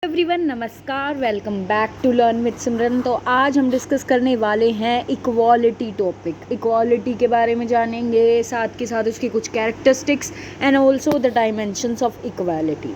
Everyone, नमस्कार। Welcome back to learn with Simran. तो आज हम डिस्कस करने वाले हैं इक्वालिटी टॉपिक। इक्वालिटी के बारे में जानेंगे, साथ के साथ उसकी कुछ characteristics and also the dimensions of equality.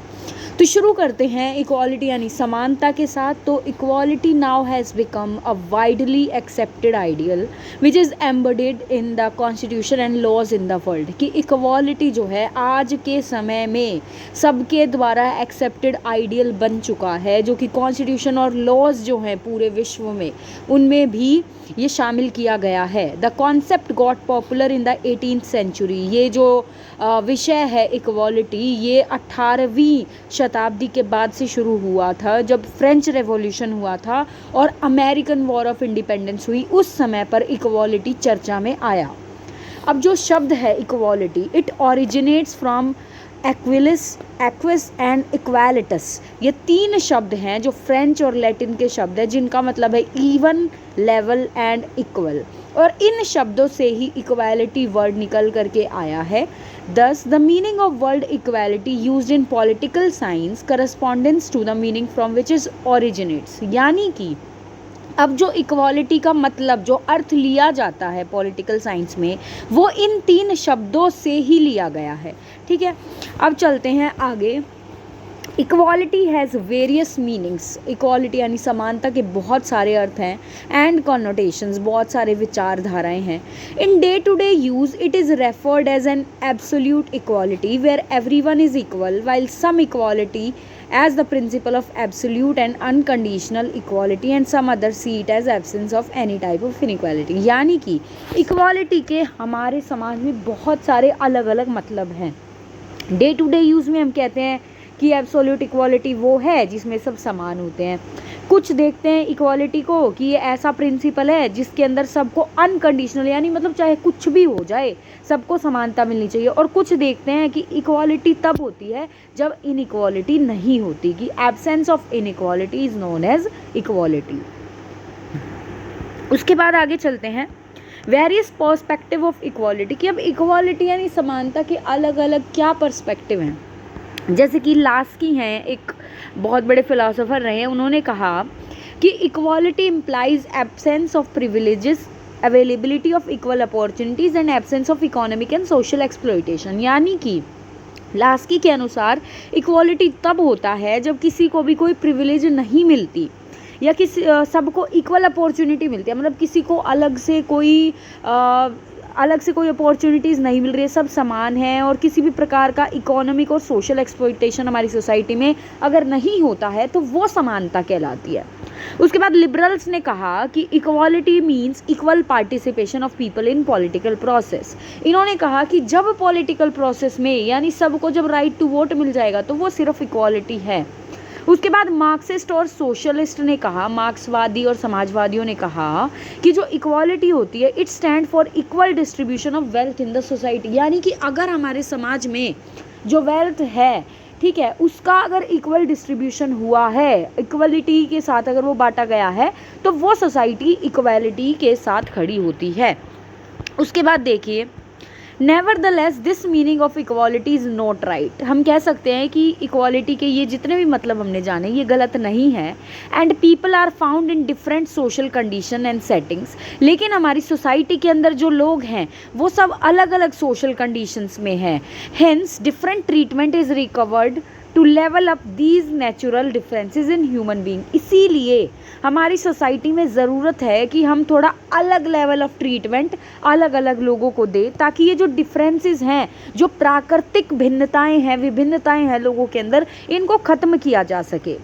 तो शुरू करते हैं इक्वालिटी यानी समानता के साथ। तो equality now has become a widely accepted ideal which is embedded in the constitution and laws in the world. कि इक्वालिटी जो है आज के समय में सबके द्वारा एक्सेप्टेड आइडियल बन चुका है, जो कि कॉन्स्टिट्यूशन और लॉज जो हैं पूरे विश्व में उनमें भी ये शामिल किया गया है। The concept got popular in the 18th century. ये जो विषय है इक्वालिटी, ये 18वीं शताब्दी के बाद से शुरू हुआ था, जब फ्रेंच रेवोल्यूशन हुआ था और अमेरिकन वॉर ऑफ इंडिपेंडेंस हुई। उस समय पर इक्वालिटी चर्चा में आया। अब जो शब्द है equality, it originates from aequus and aequalitas. ये तीन शब्द हैं जो फ्रेंच और लैटिन के शब्द हैं, जिनका मतलब है इवन, लेवल एंड इक्वल। और इन शब्दों से ही इक्वालिटी वर्ड निकल करके आया है। Thus, the meaning of word equality used in political science corresponds to the meaning from which it originates। यानी कि अब जो इक्वालिटी का मतलब, जो अर्थ लिया जाता है पॉलिटिकल साइंस में, वो इन तीन शब्दों से ही लिया गया है। ठीक है, अब चलते हैं आगे। Equality has various meanings. Equality यानी समानता के बहुत सारे अर्थ हैं एंड कॉनोटेशंस, बहुत सारे विचारधाराएं हैं। In day to day use it is referred as an absolute equality where everyone is equal, while some equality as the principle of absolute and unconditional equality and some others see it as absence of any type of inequality। यानी कि equality के हमारे समाज में बहुत सारे अलग अलग मतलब हैं। डे टू डे यूज़ में हम कहते हैं कि एब्सोल्यूट इक्वालिटी वो है जिसमें सब समान होते हैं। कुछ देखते हैं इक्वालिटी को कि ये ऐसा प्रिंसिपल है जिसके अंदर सबको अनकंडीशनल, यानी मतलब चाहे कुछ भी हो जाए सबको समानता मिलनी चाहिए। और कुछ देखते हैं कि इक्वालिटी तब होती है जब इनइक्वालिटी नहीं होती, कि absence of inequality is known as equality. उसके बाद आगे चलते हैं वेरियस पर्सपेक्टिव ऑफ इक्वालिटी। कि अब इक्वालिटी यानी समानता के अलग अलग क्या पर्सपेक्टिव हैं। जैसे कि लास्की हैं, एक बहुत बड़े फिलोसोफर रहे हैं, उन्होंने कहा कि equality implies absence of privileges, availability of equal opportunities and absence of economic and social exploitation. यानी कि लास्की के अनुसार इक्वालिटी तब होता है जब किसी को भी कोई प्रिविलेज नहीं मिलती या किसी सबको इक्वल अपॉर्चुनिटी मिलती है। मतलब किसी को अलग से कोई अपॉर्चुनिटीज़ नहीं मिल रही है, सब समान हैं। और किसी भी प्रकार का इकोनॉमिक और सोशल एक्सप्लॉयटेशन हमारी सोसाइटी में अगर नहीं होता है तो वो समानता कहलाती है। उसके बाद लिबरल्स ने कहा कि equality means equal participation of people in political process. इन्होंने कहा कि जब पॉलिटिकल प्रोसेस में यानी सबको जब राइट टू वोट मिल जाएगा तो वो सिर्फ इक्वालिटी है। उसके बाद मार्क्सिस्ट और सोशलिस्ट ने कहा, मार्क्सवादी और समाजवादियों ने कहा कि जो इक्वालिटी होती है it stand for equal distribution of wealth in the society. यानी कि अगर हमारे समाज में जो वेल्थ है, ठीक है, उसका अगर इक्वल डिस्ट्रीब्यूशन हुआ है, इक्वलिटी के साथ अगर वो बांटा गया है, तो वो सोसाइटी इक्वालिटी के साथ खड़ी होती है। उसके बाद देखिए, nevertheless this meaning of equality is not right. हम कह सकते हैं कि इक्वालिटी के ये जितने भी मतलब हमने जाने ये गलत नहीं है। And people are found in different social condition and settings. लेकिन हमारी सोसाइटी के अंदर जो लोग हैं वो सब अलग अलग सोशल कंडीशंस में हैं। Hence different treatment is required to level up these natural differences in human being. इसीलिए हमारी सोसाइटी में ज़रूरत है कि हम थोड़ा अलग लेवल ऑफ ट्रीटमेंट अलग अलग लोगों को दें, ताकि ये जो डिफरेंसेस हैं, जो प्राकृतिक भिन्नताएं हैं, विभिन्नताएं हैं लोगों के अंदर, इनको ख़त्म किया जा सके।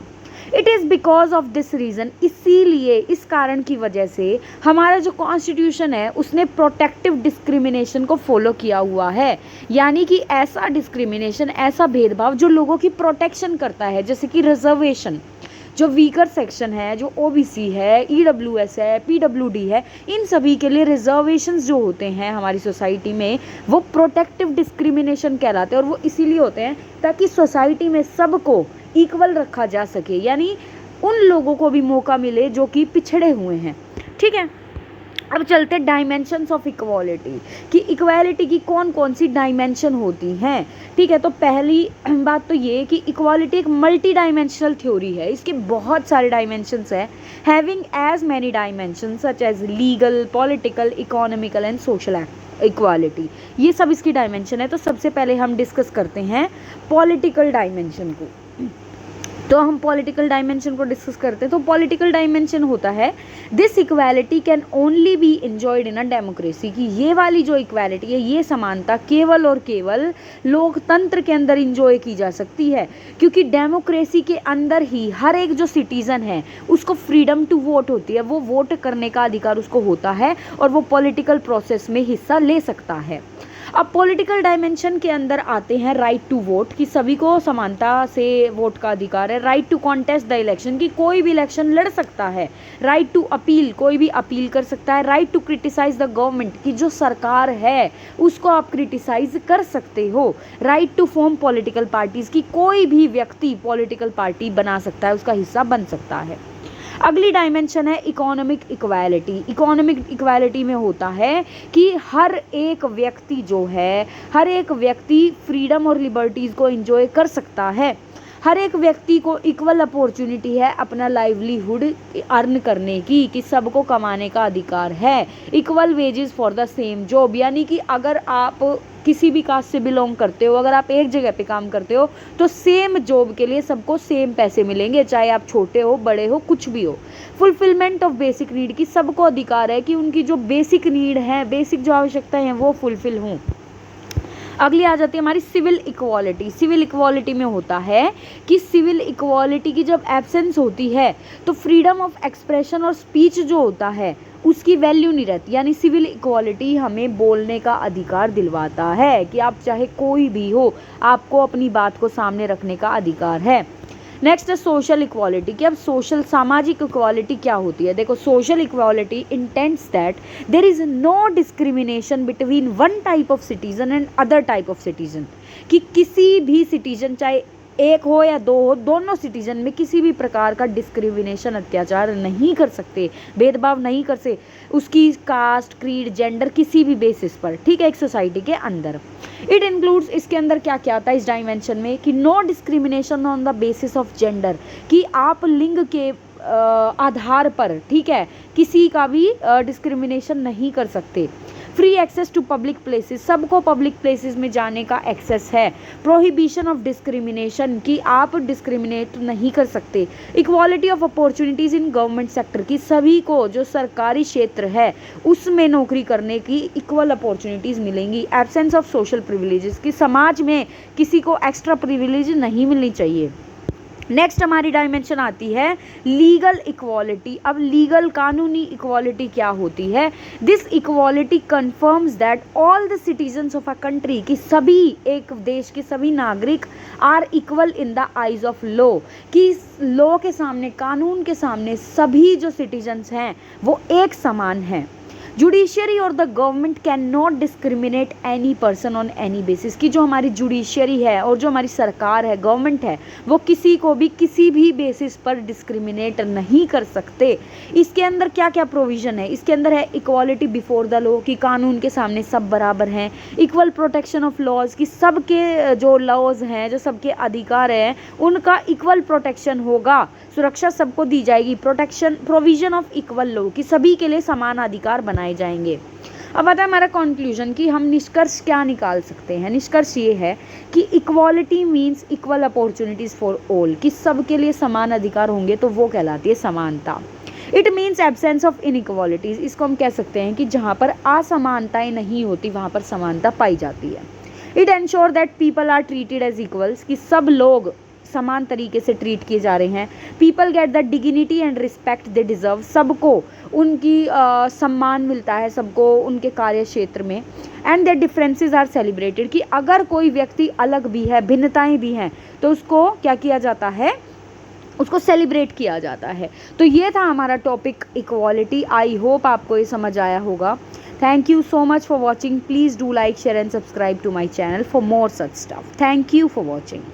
It is because of this reason, इसीलिए इस कारण की वजह से हमारा जो कॉन्स्टिट्यूशन है उसने प्रोटेक्टिव डिस्क्रिमिनेशन को फॉलो किया हुआ है। यानी कि ऐसा डिस्क्रिमिनेशन, ऐसा भेदभाव जो लोगों की प्रोटेक्शन करता है। जैसे कि रिजर्वेशन, जो वीकर सेक्शन है, जो ओबीसी है, ईडब्ल्यूएस है, पीडब्ल्यूडी है, इन सभी के लिए रिजर्वेशंस जो होते हैं हमारी सोसाइटी में वो प्रोटेक्टिव डिस्क्रिमिनेशन कहलाते हैं। और वो इसीलिए होते हैं ताकि सोसाइटी में सबको इक्वल रखा जा सके, यानी उन लोगों को भी मौका मिले जो कि पिछड़े हुए हैं। ठीक है, अब चलते हैं डायमेंशंस ऑफ इक्वालिटी कि इक्वालिटी की कौन कौन सी डायमेंशन होती हैं। ठीक है, तो पहली बात तो ये कि इक्वालिटी एक मल्टी डायमेंशनल थ्योरी है, इसके बहुत सारे डायमेंशंस हैं, having as many dimensions such as legal, political, economical and social equality. ये सब इसकी डायमेंशन है। तो सबसे पहले हम डिस्कस करते हैं पॉलिटिकल डायमेंशन को। तो हम पॉलिटिकल डायमेंशन को डिस्कस करते हैं। तो पॉलिटिकल डायमेंशन होता है this equality can only B enjoyed in a democracy, कि ये वाली जो इक्वालिटी है, ये समानता केवल और केवल लोकतंत्र के अंदर इंजॉय की जा सकती है, क्योंकि डेमोक्रेसी के अंदर ही हर एक जो सिटीज़न है उसको फ्रीडम टू वोट होती है, वो वोट करने का अधिकार उसको होता है और वो पॉलिटिकल प्रोसेस में हिस्सा ले सकता है। अब पॉलिटिकल डायमेंशन के अंदर आते हैं राइट टू वोट, कि सभी को समानता से वोट का अधिकार है, right to contest the election, कि कोई भी इलेक्शन लड़ सकता है, राइट टू अपील, कोई भी अपील कर सकता है, right to criticise the government, कि जो सरकार है उसको आप क्रिटिसाइज कर सकते हो, right to form political parties, की कोई भी व्यक्ति पॉलिटिकल पार्टी बना सकता है, उसका हिस्सा बन सकता है। अगली डायमेंशन है इकोनॉमिक इक्वालिटी। इकोनॉमिक इक्वालिटी में होता है कि हर एक व्यक्ति जो है, हर एक व्यक्ति फ्रीडम और लिबर्टीज़ को एंजॉय कर सकता है, हर एक व्यक्ति को इक्वल अपॉर्चुनिटी है अपना लाइवलीहुड अर्न करने की, कि सबको कमाने का अधिकार है, equal wages for the same job, यानी कि अगर आप किसी भी कास्ट से बिलोंग करते हो, अगर आप एक जगह पे काम करते हो तो सेम जॉब के लिए सबको सेम पैसे मिलेंगे, चाहे आप छोटे हो, बड़े हो, कुछ भी हो। फुलफिलमेंट ऑफ बेसिक नीड, की सबको अधिकार है कि उनकी जो बेसिक नीड है, बेसिक जो आवश्यकताएं हैं वो फुलफिल हों। अगली आ जाती है हमारी सिविल इक्वालिटी। सिविल इक्वालिटी में होता है कि सिविल इक्वालिटी की जब एब्सेंस होती है तो फ्रीडम ऑफ एक्सप्रेशन और स्पीच जो होता है उसकी वैल्यू नहीं रहती, यानी सिविल इक्वालिटी हमें बोलने का अधिकार दिलवाता है कि आप चाहे कोई भी हो, आपको अपनी बात को सामने रखने का अधिकार है। नेक्स्ट है सोशल इक्वालिटी, कि अब सोशल सामाजिक इक्वालिटी क्या होती है। देखो, social equality intends that there is no discrimination between one type of citizen and other type of citizen, कि किसी भी सिटीजन चाहे एक हो या दो हो, दोनों सिटीजन में किसी भी प्रकार का डिस्क्रिमिनेशन, अत्याचार नहीं कर सकते, भेदभाव नहीं कर सकते उसकी कास्ट, क्रीड, जेंडर, किसी भी बेसिस पर। ठीक है, एक सोसाइटी के अंदर। इट इंक्लूड्स, इसके अंदर क्या क्या आता है इस डायमेंशन में, कि no discrimination on the basis of gender, कि आप लिंग के आधार पर, ठीक है, किसी का भी डिस्क्रिमिनेशन नहीं कर सकते। Free access to public places, सबको पब्लिक प्लेसेस में जाने का एक्सेस है। प्रोहिबिशन ऑफ डिस्क्रिमिनेशन, कि आप डिस्क्रिमिनेट नहीं कर सकते। Equality of opportunities in government sector, की सभी को जो सरकारी क्षेत्र है उसमें नौकरी करने की इक्वल अपॉर्चुनिटीज़ मिलेंगी। एब्सेंस ऑफ सोशल प्रिविलेजेस, कि समाज में किसी को एक्स्ट्रा प्रिविलेज नहीं मिलनी चाहिए। नेक्स्ट हमारी डायमेंशन आती है लीगल इक्वालिटी। अब लीगल कानूनी इक्वालिटी क्या होती है। This equality confirms that all the citizens of a country, कि सभी एक देश के सभी नागरिक are equal in the eyes of law, कि लॉ के सामने, कानून के सामने सभी जो सिटीजन्स हैं वो एक समान हैं। जुडिशियरी और the government can not discriminate any person on any basis, की जो हमारी जुडिशियरी है और जो हमारी सरकार है, गवर्नमेंट है, वो किसी को भी किसी भी बेसिस पर डिस्क्रिमिनेट नहीं कर सकते। इसके अंदर क्या क्या प्रोविज़न है, इसके अंदर है इक्वालिटी बिफोर द लॉ, कि कानून के सामने सब बराबर हैं। इक्वल प्रोटेक्शन ऑफ लॉज, कि सबके जो लॉज हैं, जो सबके अधिकार हैं, उनका इक्वल प्रोटेक्शन होगा, सुरक्षा सबको दी जाएगी। Protection, provision of equal law, कि सभी के लिए समान अधिकार बनाए जाएंगे। अब आता है हमारा कंक्लूजन, कि हम निष्कर्ष क्या निकाल सकते हैं। निष्कर्ष ये है कि equality means equal opportunities for all, कि सबके लिए समान अधिकार होंगे तो वो कहलाती है समानता। It means absence of inequalities, इसको हम कह सकते हैं कि जहाँ पर असमानताएं नहीं होती वहाँ पर समानता पाई जाती है। It ensure that people are treated as equals, कि सब लोग समान तरीके से ट्रीट किए जा रहे हैं। People get the dignity and respect they deserve, सबको उनकी सम्मान मिलता है, सबको उनके कार्य क्षेत्र में। And their differences are celebrated, कि अगर कोई व्यक्ति अलग भी है, भिन्नताएं भी हैं, तो उसको क्या किया जाता है, उसको सेलिब्रेट किया जाता है। तो ये था हमारा टॉपिक इक्वालिटी। आई होप आपको ये समझ आया होगा। Thank you so much for watching. Please do like, share and subscribe to my channel for more such stuff. Thank you for watching.